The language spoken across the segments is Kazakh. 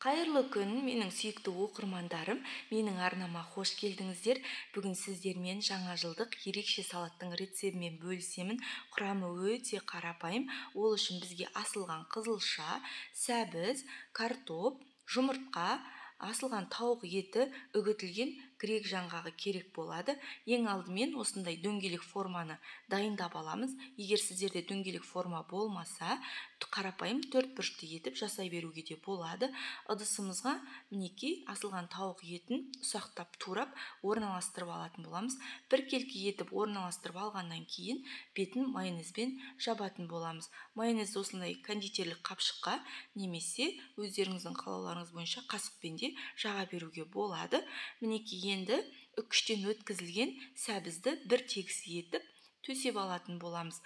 Қайырлы күн, менің сүйікті оқырмандарым, менің арнама қош келдіңіздер. Бүгін сіздермен жаңа жылдық ерекше салаттың рецебімен бөлісемін. Құрамы өте қарапайым. Ол үшін бізге асылған қызылша, сәбіз, картоп, жұмыртқа, асылған тауық еті, үгітілген грек жаңғағы керек болады. Ең алдымен осындай дөңгелек форманы дайындап аламыз. Егер сіздерде дөңгелек форма болмаса, қарапайым төрт бұрышты етіп жасай беруге де болады. Ыдысымызға мінекей асылған тауық етін ұсақтап турап орналастырып алатын боламыз. Біркелкі етіп орналастырып алғаннан кейін бетін майонезбен жабатын боламыз. Майонез осындай кондитерлік қапшыққа немесе өздеріңіздің қалауларыңыз бойынша қасықпен де жаға беруге болады. Мінекей енді үккіштен өткізілген сәбізді бір тегіс етіп төсеп алатын боламыз.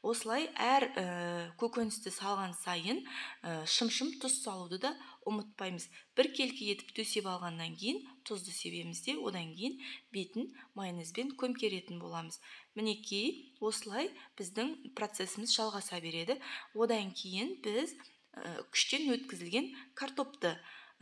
Осылай әр көкөністі салған сайын шым-шым тұз салуды да ұмытпаймыз. Біркелкі етіп төсеп алғаннан кейін тұзды себеміз де, одан кейін бетін майонезбен көмкеретін боламыз. Мінекей осылай біздің процесіміз жалғаса береді. Одан кейін біз үккіштен өткізілген картопты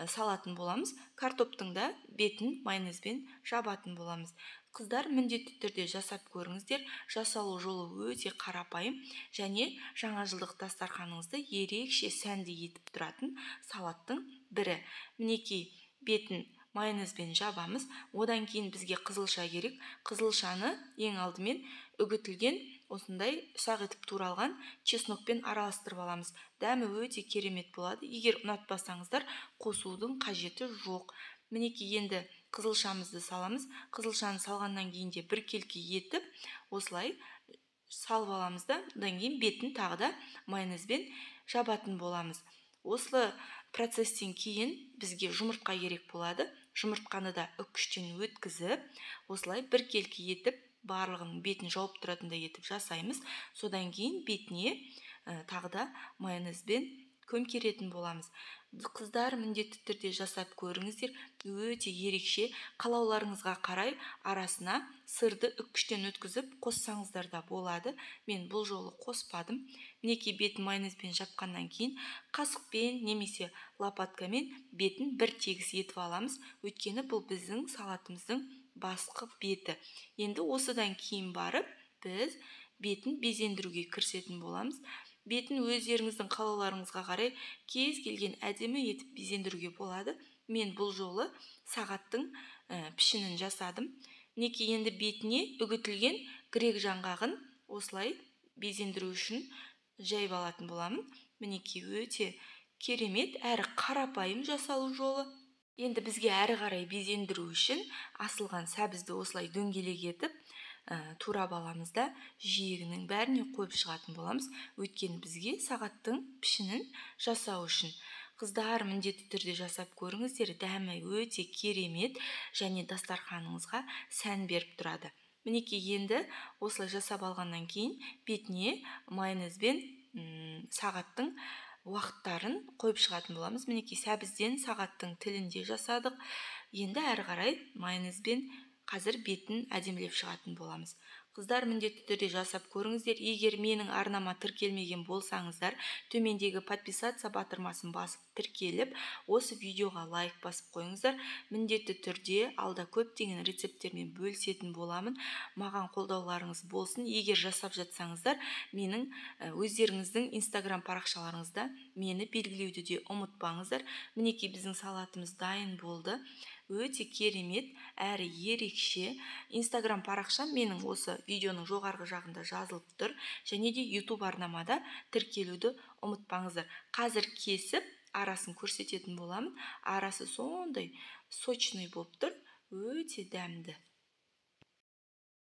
салатын боламыз. Картоптың да бетін майонезбен жабатын боламыз. Қыздар, міндетті түрде жасап көріңіздер. Жасалу жолы өте қарапайым және жаңа жылдық дастарханыңызды ерекше сәнді етіп тұратын салаттың бірі. Мінекей бетін майонезбен жабамыз. Одан кейін бізге қызылша керек. Қызылшаны ең алдымен үгітілген осындай ұсақ етіп туралған чеснокпен араластырып аламыз. Дәмі өте керемет болады. Егер ұнатпасаңыздар, қосудың қажеті жоқ. Мінекей енді қызылшамызды саламыз. Қызылшаны салғаннан кейін де біркелкі етіп осылай салып аламыз да, одан кейін бетін тағы да майонезбен жабатын боламыз. Осы процесстен кейін бізге жұмыртқа керек болады. Жұмыртқаны да үккіштен өткізіп, осылай біркелкі етіп, барлығының бетін жауып тұратындай етіп жасаймыз. Содан кейін бетіне тағы да майонезбен көмкеретін боламыз. Қыздар, міндетті түрде жасап көріңіздер. Өте ерекше, қалауларыңызға қарай арасына сырды үккіштен өткізіп қоссаңыздар да болады. Мен бұл жолы қоспадым. Мінекей бетін майонезбен жапқаннан кейін қасықпен немесе лопаткамен бетін бір тегіс етіп аламыз. Өйткені бұл біздің салатымыздың басқы беті. Енді осыдан кейін барып біз бетін безендіруге кірісетін боламыз. Бетін өздеріңіздің қалауларыңызға қарай кез келген әдемі етіп безендіруге болады. Мен бұл жолы сағаттың пішінін жасадым. Мінекей енді бетіне үгітілген грек жаңғағын осылай безендіру үшін жайып алатын боламын. Мінекей өте керемет әрі қарапайым жасалу жолы. Енді бізге әрі қарай безендіру үшін асылған сәбізді осылай дөңгелек етіп турап аламыз да жиегінің бәріне қойып шығатын боламыз. Өйткені бізге сағаттың пішінін жасау үшін. Қыздар, міндетті түрде жасап көріңіздер. Дәмі өте керемет және дастарханыңызға сән беріп тұрады. Мінекей енді осылай жасап алғаннан кейін бетіне майонезбен сағаттың уақыттарын қойып шығатын боламыз. Мінекей сәбізден сағаттың тілінде жасадық. Енді әрі қарай майонезбен қазір бетін әдемілеп шығатын боламыз. Қыздар, міндетті түрде жасап көріңіздер. Егер менің арнама тіркелмеген болсаңыздар, төмендегі подписаться батырмасын басып тіркеліп, осы видеоға лайк басып қойыңыздар. Міндетті түрде алда көптеген рецепттермен бөлісетін боламын. Маған қолдауларыңыз болсын. Егер жасап жатсаңыздар, менің өздеріңіздің инстаграм парақшаларыңызда мені белгілеуді де ұмытпаңыздар. Мінекей біздің салатымыз дайын болды. Өте керемет әрі ерекше. Инстаграм парақшам менің осы видеоның жоғарғы жағында жазылып тұр. Және де YouTube арнамада тіркелуді ұмытпаңыздар. Қазір кесіп арасын көрсететін боламын. Арасы сондай сочный болып тұр. Өте дәмді.